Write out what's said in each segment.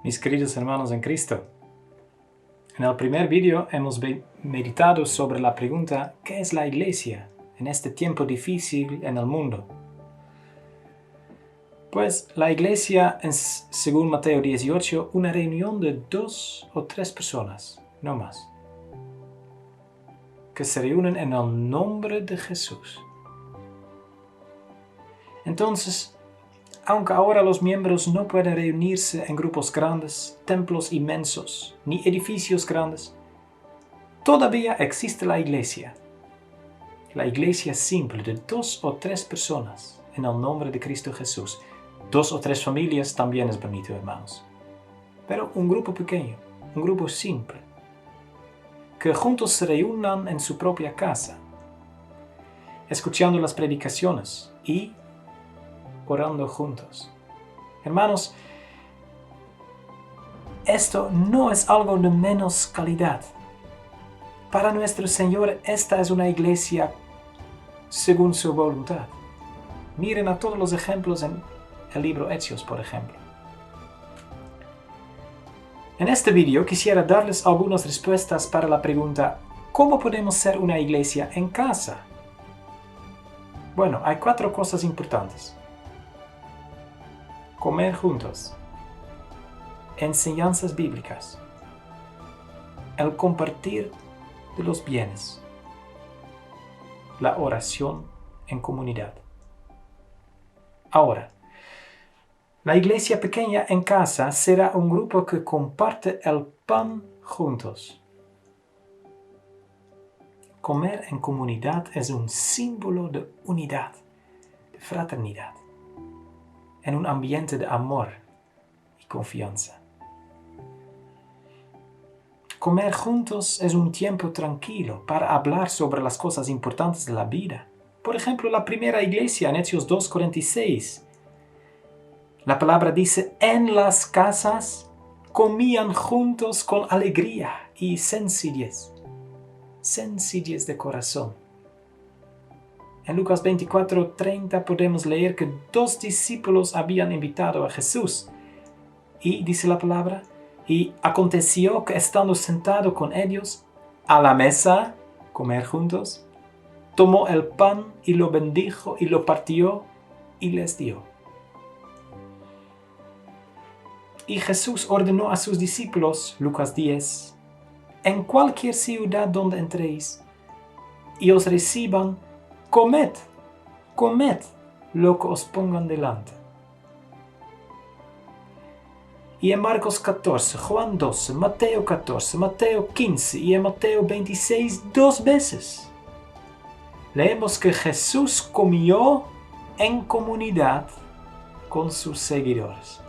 mis queridos hermanos en Cristo. En el primer vídeo hemos meditado sobre la pregunta ¿qué es la iglesia en este tiempo difícil en el mundo? Pues la iglesia es, según Mateo 18, una reunión de 2 o 3 personas, no más, que se reúnen en el nombre de Jesús. Entonces, aunque ahora los miembros no pueden reunirse en grupos grandes, templos inmensos, ni edificios grandes, todavía existe la iglesia simple de 2 o 3 personas en el nombre de Cristo Jesús. 2 o 3 familias también es bonito, hermanos. Pero un grupo pequeño, un grupo simple, que juntos se reúnan en su propia casa, escuchando las predicaciones y orando juntos. Hermanos, esto no es algo de menos calidad. Para nuestro Señor, esta es una iglesia según su voluntad. Miren a todos los ejemplos en el libro Hechos, por ejemplo. En este vídeo quisiera darles algunas respuestas para la pregunta ¿cómo podemos ser una iglesia en casa? Bueno, hay 4 cosas importantes. Comer juntos, enseñanzas bíblicas, el compartir de los bienes, la oración en comunidad. Ahora, la iglesia pequeña en casa será un grupo que comparte el pan juntos. Comer en comunidad es un símbolo de unidad, de fraternidad, en un ambiente de amor y confianza. Comer juntos es un tiempo tranquilo para hablar sobre las cosas importantes de la vida. Por ejemplo, la primera iglesia en Hechos 2:46. La palabra dice, en las casas comían juntos con alegría y sencillez de corazón. En Lucas 24:30 podemos leer que 2 discípulos habían invitado a Jesús. Y dice la palabra, y aconteció que estando sentado con ellos a la mesa, comer juntos, tomó el pan y lo bendijo y lo partió y les dio. Y Jesús ordenó a sus discípulos, Lucas 10, en cualquier ciudad donde entréis y os reciban, comed lo que os pongan delante. Y en Marcos 14, Juan 12, Mateo 14, Mateo 15 y en Mateo 26 2 veces leemos que Jesús comió en comunidad con sus seguidores.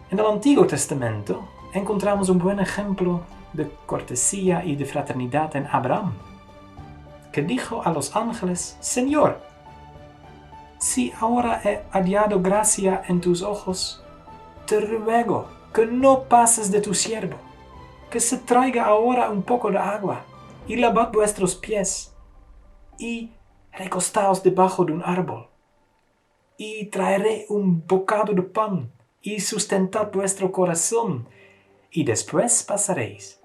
En el Antiguo Testamento encontramos un buen ejemplo de cortesía y de fraternidad en Abraham, que dijo a los ángeles, Señor, si ahora he hallado gracia en tus ojos, te ruego que no pases de tu siervo, que se traiga ahora un poco de agua, y lavad vuestros pies, y recostaos debajo de un árbol, y traeré un bocado de pan, y sustentad vuestro corazón, y después pasaréis,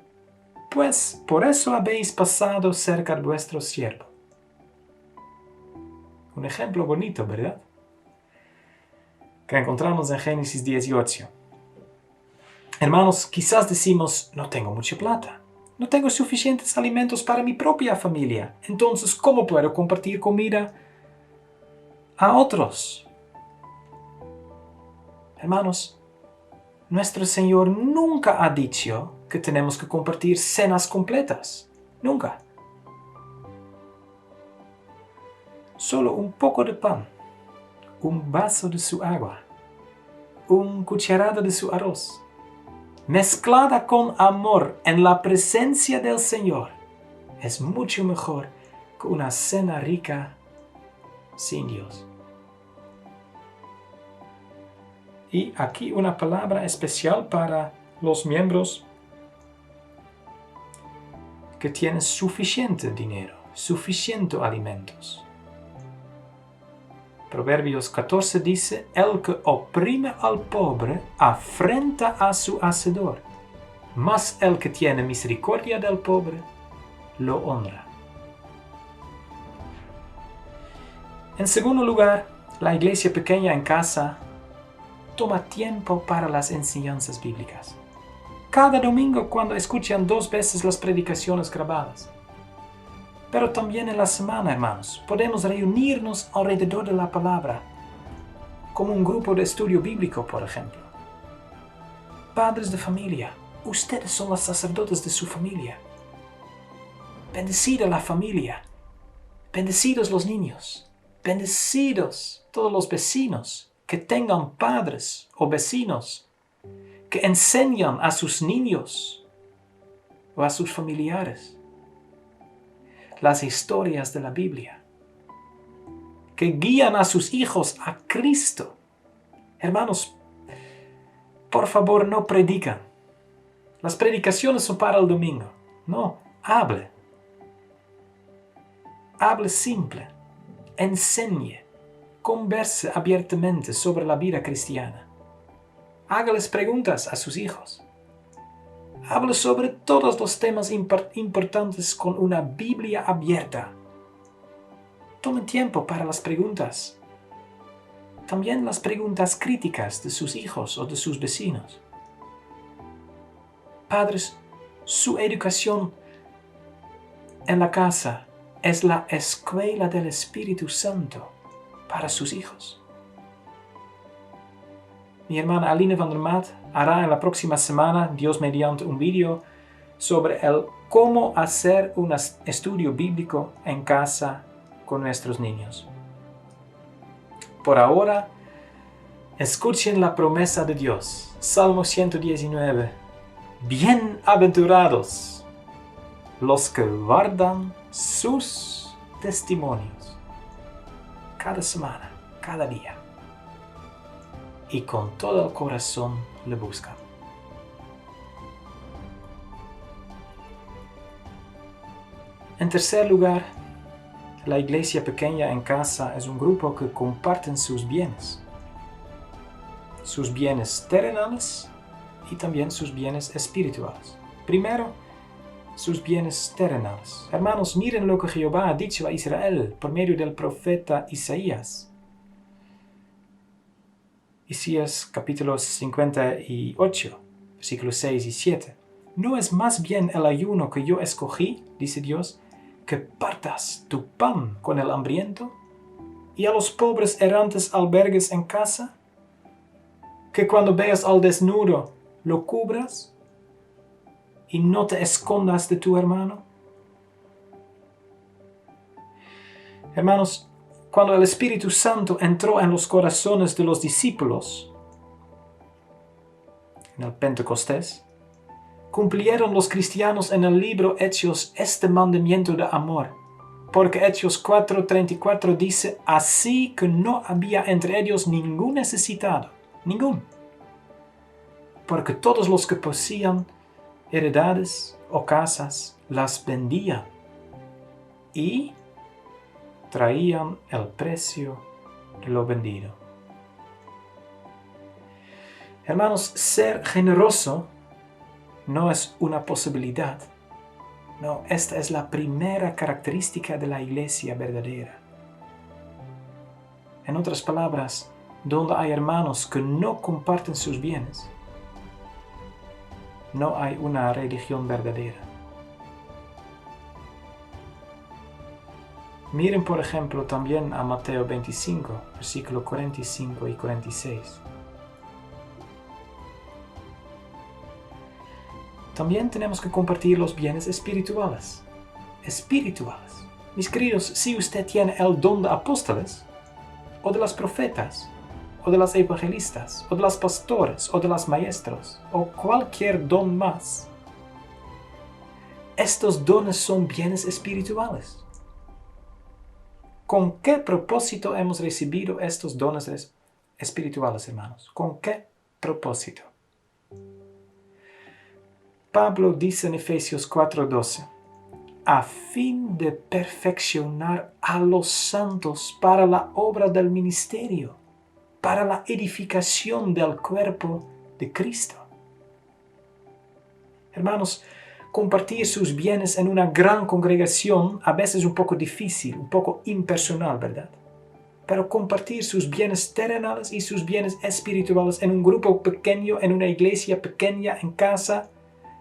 pues por eso habéis pasado cerca de vuestro siervo. Un ejemplo bonito, ¿verdad? Que encontramos en Génesis 18. Hermanos, quizás decimos, no tengo mucha plata, no tengo suficientes alimentos para mi propia familia, entonces, ¿cómo puedo compartir comida a otros? Hermanos, nuestro Señor nunca ha dicho que tenemos que compartir cenas completas, nunca. Solo un poco de pan, un vaso de su agua, un cucharada de su arroz, mezclada con amor en la presencia del Señor, es mucho mejor que una cena rica sin Dios. Y aquí una palabra especial para los miembros que tienen suficiente dinero, suficientes alimentos. Proverbios 14 dice, el que oprime al pobre afrenta a su hacedor, mas el que tiene misericordia del pobre lo honra. En segundo lugar, la iglesia pequeña en casa toma tiempo para las enseñanzas bíblicas. Cada domingo cuando escuchan 2 veces las predicaciones grabadas. Pero también en la semana, hermanos, podemos reunirnos alrededor de la palabra, como un grupo de estudio bíblico, por ejemplo. Padres de familia, ustedes son los sacerdotes de su familia. Bendecida la familia, bendecidos los niños, bendecidos todos los vecinos que tengan padres o vecinos que enseñan a sus niños o a sus familiares las historias de la Biblia, que guían a sus hijos a Cristo. Hermanos, por favor, no predican. Las predicaciones son para el domingo. No, hable. Hable simple. Enseñe. Converse abiertamente sobre la vida cristiana. Hágales preguntas a sus hijos. Hable sobre todos los temas importantes con una Biblia abierta. Tomen tiempo para las preguntas. También las preguntas críticas de sus hijos o de sus vecinos. Padres, su educación en la casa es la escuela del Espíritu Santo para sus hijos. Mi hermana Aline van der Maat hará en la próxima semana, Dios mediante, un vídeo sobre el cómo hacer un estudio bíblico en casa con nuestros niños. Por ahora, escuchen la promesa de Dios. Salmo 119. Bienaventurados los que guardan sus testimonios. Cada semana, cada día. Y con todo el corazón le buscan. En tercer lugar, la iglesia pequeña en casa es un grupo que comparten sus bienes terrenales y también sus bienes espirituales. Primero, sus bienes terrenales. Hermanos, miren lo que Jehová ha dicho a Israel por medio del profeta Isaías. Isaías capítulo 58, versículos 6 y 7. ¿No es más bien el ayuno que yo escogí, dice Dios, que partas tu pan con el hambriento y a los pobres errantes albergues en casa? ¿Que cuando veas al desnudo lo cubras y no te escondas de tu hermano? Hermanos, cuando el Espíritu Santo entró en los corazones de los discípulos, en el Pentecostés, cumplieron los cristianos en el libro Hechos este mandamiento de amor. Porque Hechos 4:34 dice, así que no había entre ellos ningún necesitado, ningún. Porque todos los que poseían heredades o casas las vendían y traían el precio de lo vendido. Hermanos, ser generoso no es una posibilidad. No, esta es la primera característica de la iglesia verdadera. En otras palabras, donde hay hermanos que no comparten sus bienes, no hay una religión verdadera. Miren por ejemplo también a Mateo 25, versículos 45 y 46. También tenemos que compartir los bienes espirituales. Mis queridos, si usted tiene el don de apóstoles, o de los profetas, o de las evangelistas, o de los pastores, o de los maestros, o cualquier don más, estos dones son bienes espirituales. ¿Con qué propósito hemos recibido estos dones espirituales, hermanos? ¿Con qué propósito? Pablo dice en Efesios 4:12, a fin de perfeccionar a los santos para la obra del ministerio, para la edificación del cuerpo de Cristo. Hermanos, compartir sus bienes en una gran congregación a veces es un poco difícil, un poco impersonal, ¿verdad? Pero compartir sus bienes terrenales y sus bienes espirituales en un grupo pequeño, en una iglesia pequeña, en casa,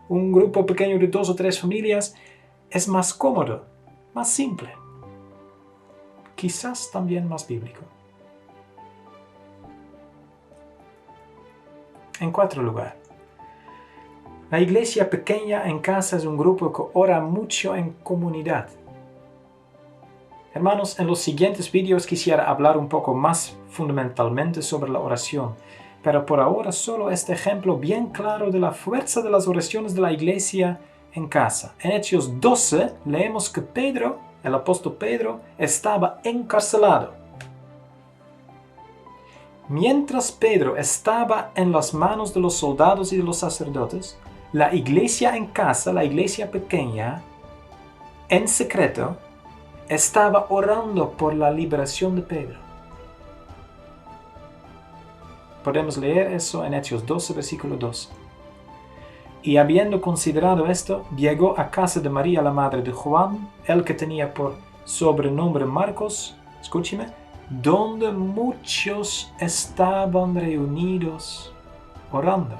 un grupo pequeño de 2 o 3 familias, es más cómodo, más simple, quizás también más bíblico. En cuarto lugar, la iglesia pequeña en casa es un grupo que ora mucho en comunidad. Hermanos, en los siguientes vídeos quisiera hablar un poco más fundamentalmente sobre la oración, pero por ahora solo este ejemplo bien claro de la fuerza de las oraciones de la iglesia en casa. En Hechos 12 leemos que Pedro, el apóstol Pedro, estaba encarcelado. Mientras Pedro estaba en las manos de los soldados y de los sacerdotes, la iglesia en casa, la iglesia pequeña, en secreto, estaba orando por la liberación de Pedro. Podemos leer eso en Hechos 12, versículo 2. Y habiendo considerado esto, llegó a casa de María, la madre de Juan, el que tenía por sobrenombre Marcos, escúcheme, donde muchos estaban reunidos orando.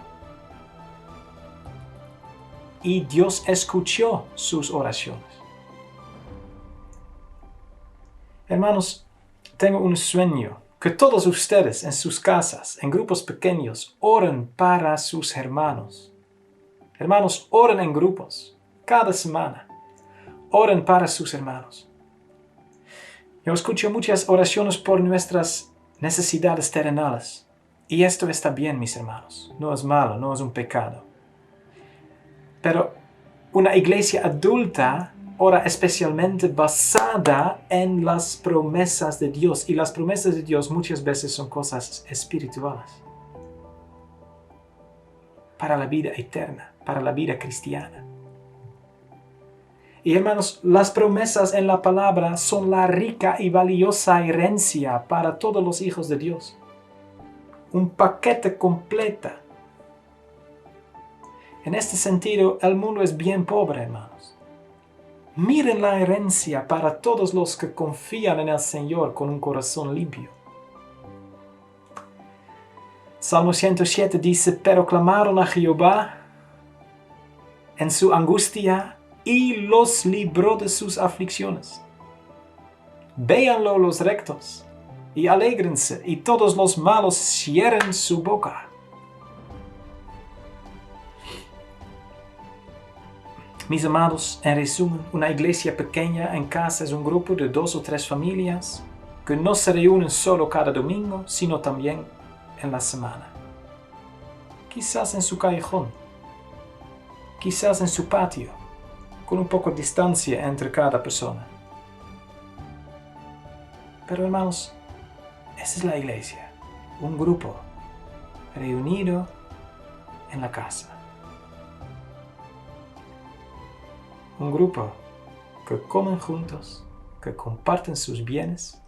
Y Dios escuchó sus oraciones. Hermanos, tengo un sueño, que todos ustedes en sus casas, en grupos pequeños, oren para sus hermanos. Hermanos, oren en grupos, cada semana. Oren para sus hermanos. Yo escucho muchas oraciones por nuestras necesidades terrenales. Y esto está bien, mis hermanos. No es malo, no es un pecado. Pero una iglesia adulta ora especialmente basada en las promesas de Dios. Y las promesas de Dios muchas veces son cosas espirituales. Para la vida eterna, para la vida cristiana. Y hermanos, las promesas en la palabra son la rica y valiosa herencia para todos los hijos de Dios. Un paquete completo. En este sentido, el mundo es bien pobre, hermanos. Miren la herencia para todos los que confían en el Señor con un corazón limpio. Salmo 107 dice, pero clamaron a Jehová en su angustia y los libró de sus aflicciones. Véanlo los rectos y alégrense, y todos los malos cierren su boca. Mis amados, en resumen, una iglesia pequeña en casa es un grupo de 2 o 3 familias que no se reúnen solo cada domingo, sino también en la semana. Quizás en su callejón, quizás en su patio, con un poco de distancia entre cada persona. Pero hermanos, esa es la iglesia, un grupo reunido en la casa. Un grupo que comen juntos, que comparten sus bienes,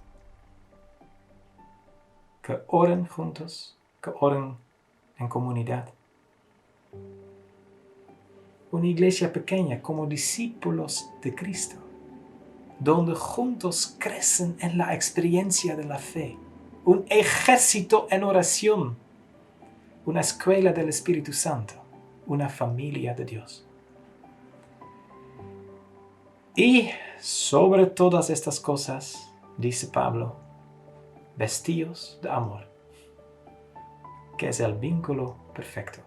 que oren juntos, que oren en comunidad. Una iglesia pequeña como discípulos de Cristo, donde juntos crecen en la experiencia de la fe. Un ejército en oración, una escuela del Espíritu Santo, una familia de Dios. Y sobre todas estas cosas, dice Pablo, vestíos de amor, que es el vínculo perfecto.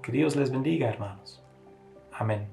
Que Dios les bendiga, hermanos. Amén.